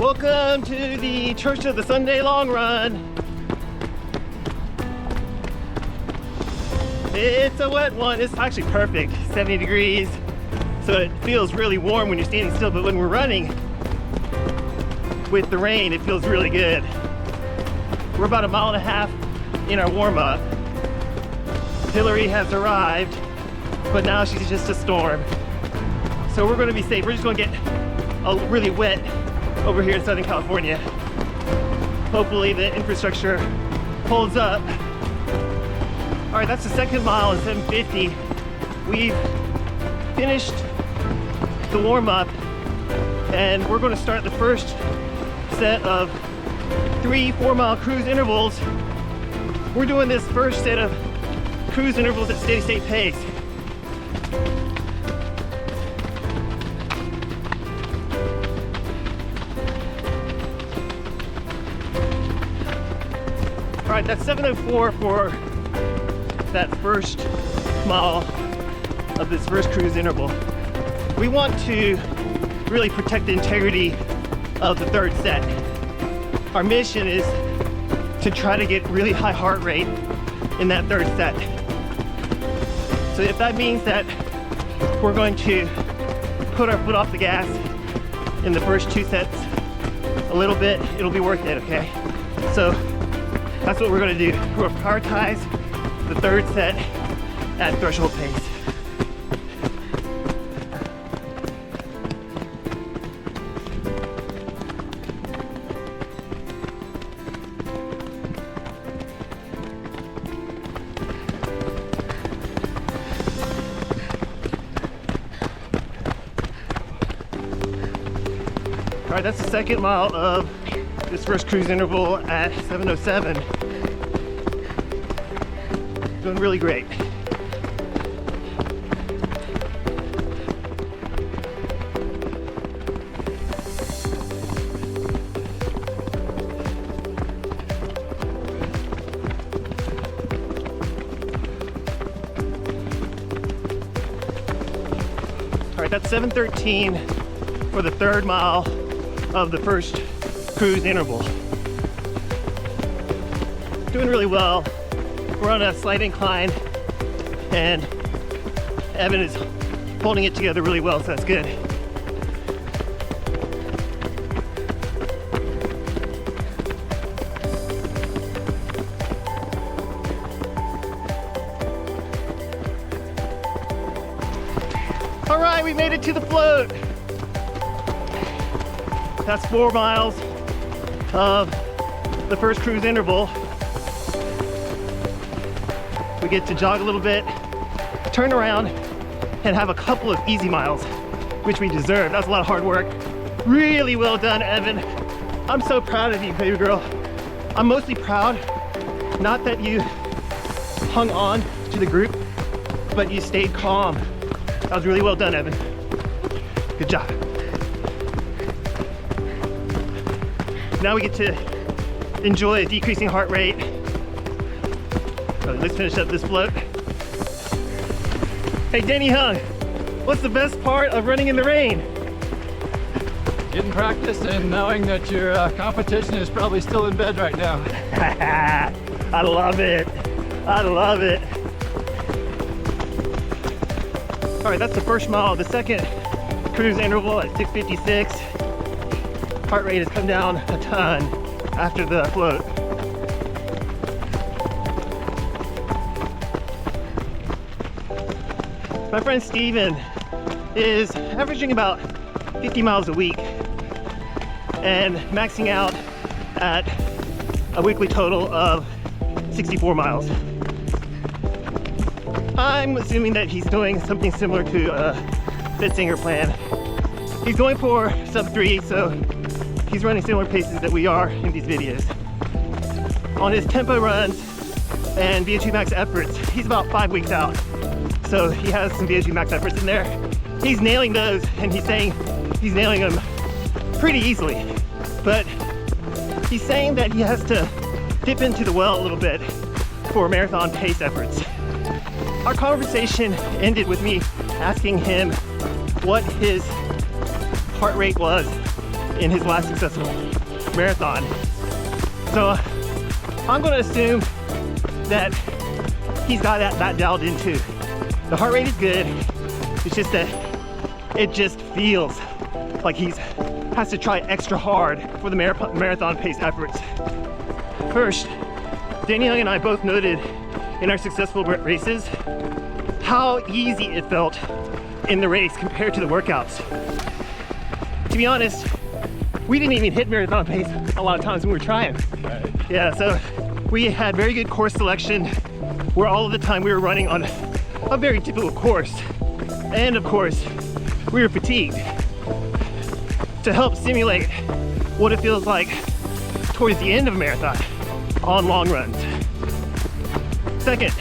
Welcome to the Church of the Sunday Long Run. It's a wet one. It's actually perfect, 70 degrees. So it feels really warm when you're standing still, but when we're running with the rain, it feels really good. We're about 1.5 miles in our warm-up. Hillary has arrived, but now she's just a storm. So we're gonna be safe. We're just gonna get really wet over here in Southern California. Hopefully the infrastructure holds up. All right, that's the second mile in 750. We've finished the warm-up and we're gonna start the first set of 3 4-mile cruise intervals. We're doing this first set of cruise intervals at steady state pace. All right, that's 7:04 for that first mile of this first cruise interval. We want to really protect the integrity of the third set. Our mission is to try to get really high heart rate in that third set. So if that means that we're going to put our foot off the gas in the first 2 sets a little bit, it'll be worth it, okay? So that's what we're gonna do. We'll prioritize the third set at threshold pace. All right, that's the second mile of this first cruise interval at 7:07. Doing really great. All right, that's 7:13 for the third mile of the first cruise interval. Doing really well. We're on a slight incline and Evan is holding it together really well, so that's good. All right, we made it to the float. That's 4 miles of the first cruise interval. We get to jog a little bit, turn around, and have a couple of easy miles, which we deserve. That's a lot of hard work. Really well done, Evan. I'm so proud of you, baby girl. I'm mostly proud, not that you hung on to the group, but you stayed calm. That was really well done, Evan. Good job. Now we get to enjoy a decreasing heart rate. So let's finish up this float. Hey, Denny Hung, what's the best part of running in the rain? Getting practice and knowing that your competition is probably still in bed right now. I love it. I love it. All right, that's the first mile of the second cruise interval at 6:56. Heart rate has come down a ton after the float. My friend Steven is averaging about 50 miles a week and maxing out at a weekly total of 64 miles. I'm assuming that he's doing something similar to a Fitzinger plan. He's going for sub 3, so he's running similar paces that we are in these videos. On his tempo runs and VO2 max efforts, he's about 5 weeks out. So he has some VO2 max efforts in there. He's nailing those, and he's saying he's nailing them pretty easily. But he's saying that he has to dip into the well a little bit for marathon pace efforts. Our conversation ended with me asking him what his heart rate was in his last successful marathon. So I'm gonna assume that he's got that dialed in too. The heart rate is good. It's just that it just feels like he has to try extra hard for the marathon pace efforts. First, Denny and I both noted in our successful races how easy it felt in the race compared to the workouts. To be honest, we didn't even hit marathon pace a lot of times when we were trying. Yeah, so we had very good course selection where all of the time we were running on a very typical course. And of course, we were fatigued to help simulate what it feels like towards the end of a marathon on long runs. Second,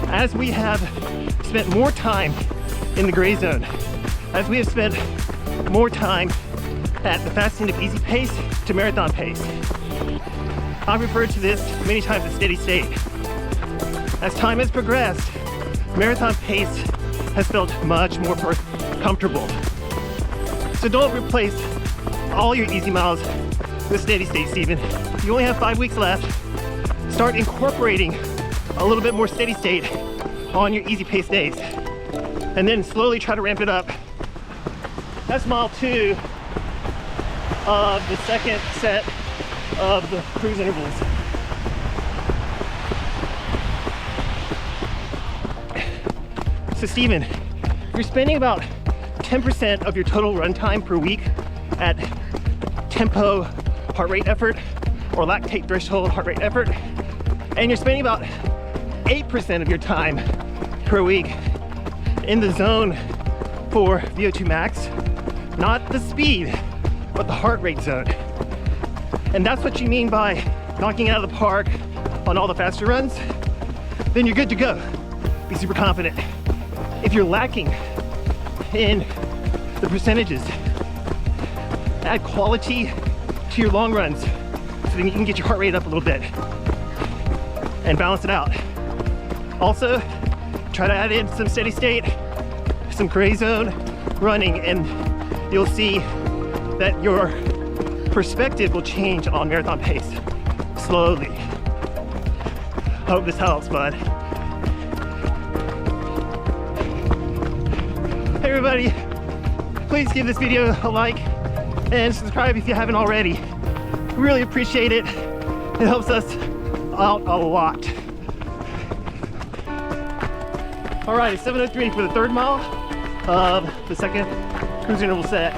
as we have spent more time in the gray zone, as we have spent more time at the fast end of easy pace to marathon pace, I've referred to this many times as steady state. As time has progressed, marathon pace has felt much more comfortable. So don't replace all your easy miles with steady state, Stephen. You only have 5 weeks left. Start incorporating a little bit more steady state on your easy pace days. And then slowly try to ramp it up. That's mile 2 of the second set of the cruise intervals. So Stephen, you're spending about 10% of your total run time per week at tempo heart rate effort or lactate threshold heart rate effort, and you're spending about 8% of your time per week in the zone for VO2 max, not the speed, but the heart rate zone. And that's what you mean by knocking it out of the park on all the faster runs, then you're good to go. Be super confident. If you're lacking in the percentages, add quality to your long runs so then you can get your heart rate up a little bit and balance it out. Also, try to add in some steady state, some gray zone running, and you'll see that your perspective will change on marathon pace slowly. Hope this helps, bud. Hey everybody, please give this video a like and subscribe if you haven't already. Really appreciate it. It helps us out a lot. All right, it's 7:03 for the third mile of the second cruise interval set.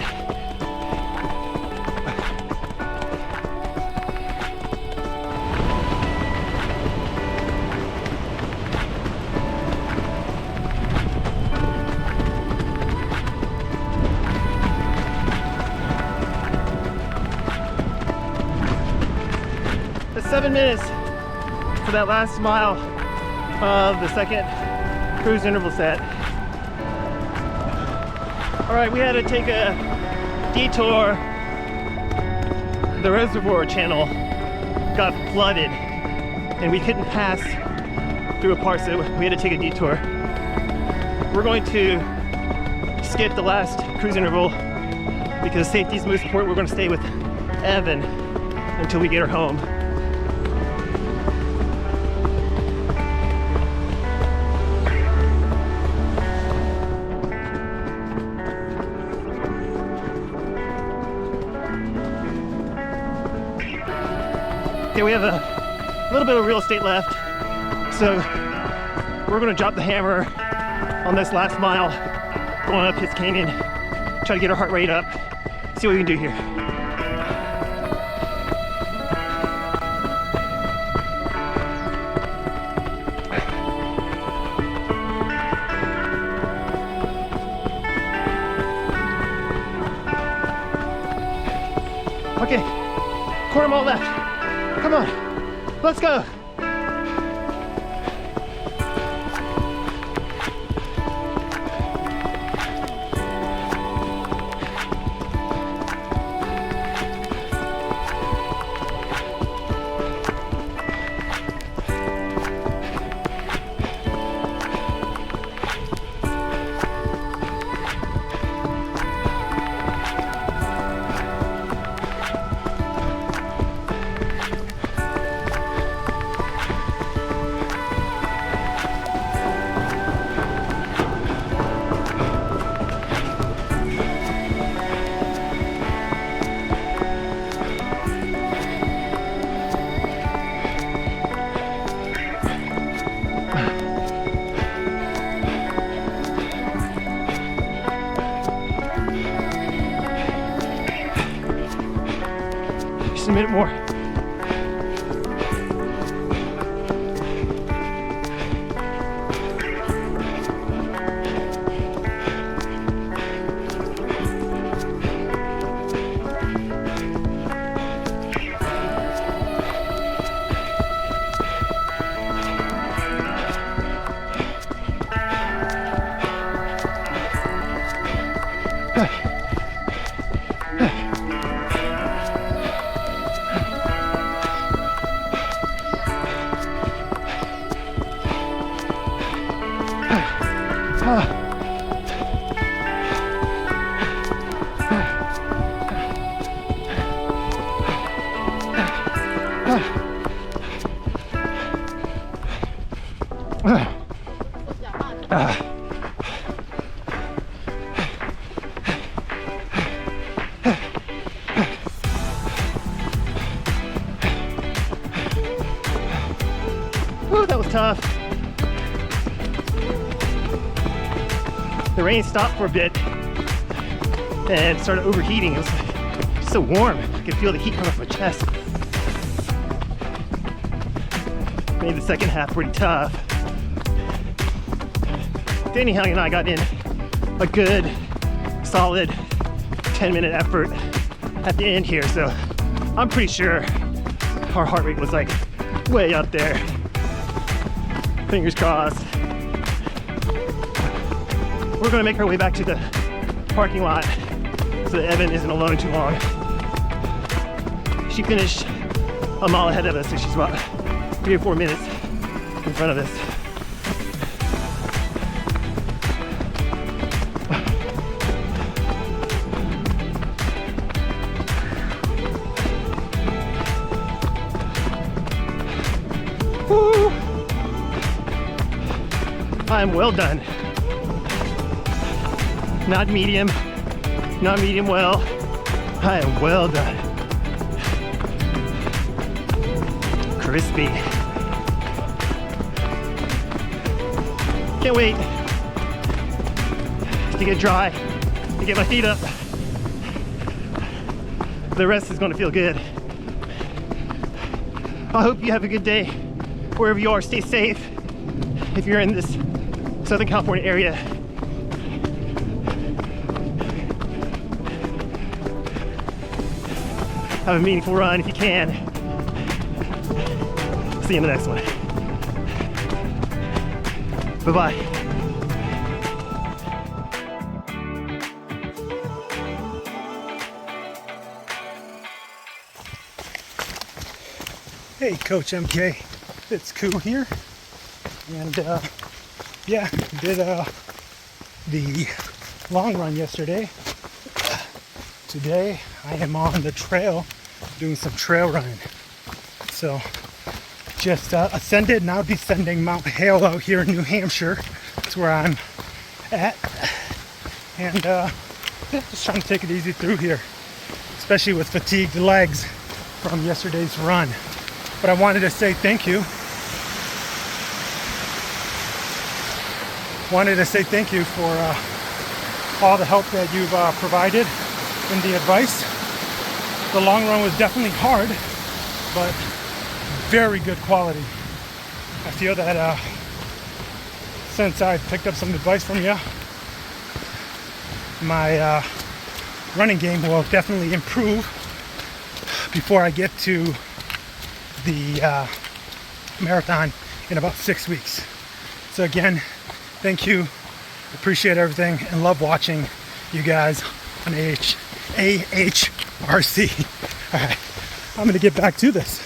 It's 7 minutes for that last mile of the second cruise interval set. All right, we had to take a detour. The reservoir channel got flooded and we couldn't pass through a part, so we had to take a detour. We're going to skip the last cruise interval because safety is most important. We're going to stay with Evan until we get her home. Okay, we have a little bit of real estate left, so we're gonna drop the hammer on this last mile going up His Canyon, try to get our heart rate up, see what we can do here. Okay, quarter mile left. Come on, let's go. a minute more. Whew, that was tough. The rain stopped for a bit and started overheating. It was just so warm. I could feel the heat coming off my chest. Made the second half pretty tough. Denny and I got in a good, solid 10-minute effort at the end here, so I'm pretty sure our heart rate was like way up there. Fingers crossed. We're gonna make our way back to the parking lot so that Evan isn't alone too long. She finished a mile ahead of us, so she's about 3 or 4 minutes in front of us. Woo! I'm well done. Not medium well. I am well done. Crispy. Can't wait to get dry, to get my feet up. The rest is gonna feel good. I hope you have a good day. Wherever you are, stay safe. If you're in this Southern California area, have a meaningful run if you can. See you in the next one. Bye-bye. Hey, Coach MK, it's Koo here, and yeah, did the long run yesterday. Today I am on the trail doing some trail running. So just ascended, now descending Mount Hale out here in New Hampshire. That's where I'm at, and yeah, just trying to take it easy through here, especially with fatigued legs from yesterday's run. But I wanted to say thank you. Wanted to say thank you for all the help that you've provided in the advice. The long run was definitely hard, but very good quality. I feel that since I picked up some advice from you, my running game will definitely improve before I get to the marathon in about 6 weeks. So again, thank you, appreciate everything, and love watching you guys on AHRC. All right, I'm gonna get back to this.